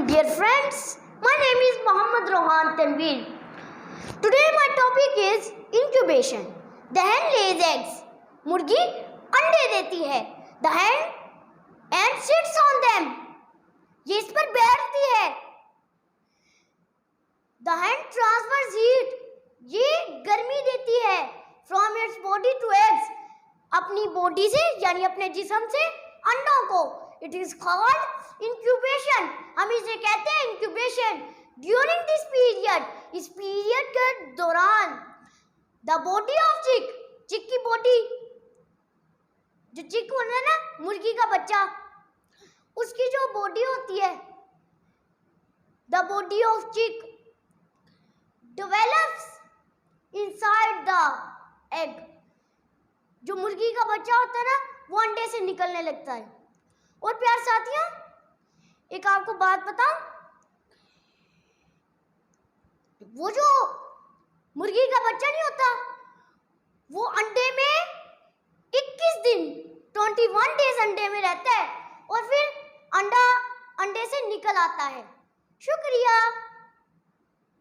morning, dear friends. My name is Mohammad Rohan Tanveer. Today my topic is incubation. The hen lays eggs. मुर्गी अंडे देती है. The hen sits on them. ये इस पर बैठती है. The hen transfers heat. ये गर्मी देती है. From its body to eggs. अपनी बॉडी से यानी अपने जिस्म से अंडों को. It is called incubation. हम इसे कहते हैं incubation. During this period, इस पीरियड के दौरान, the body of chick, चिक की बॉडी, जो चिक होना है ना, मुर्गी का बच्चा, उसकी जो बॉडी होती है, the body of chick develops inside the egg. जो मुर्गी का बच्चा होता है ना, वो अंडे से निकलने लगता है. और प्यार साथियों, एक आपको बात बताऊं, वो जो मुर्गी का बच्चा नहीं होता, वो अंडे में 21 दिन 21 डेज अंडे में रहता है और फिर अंडा अंडे से निकल आता है. शुक्रिया.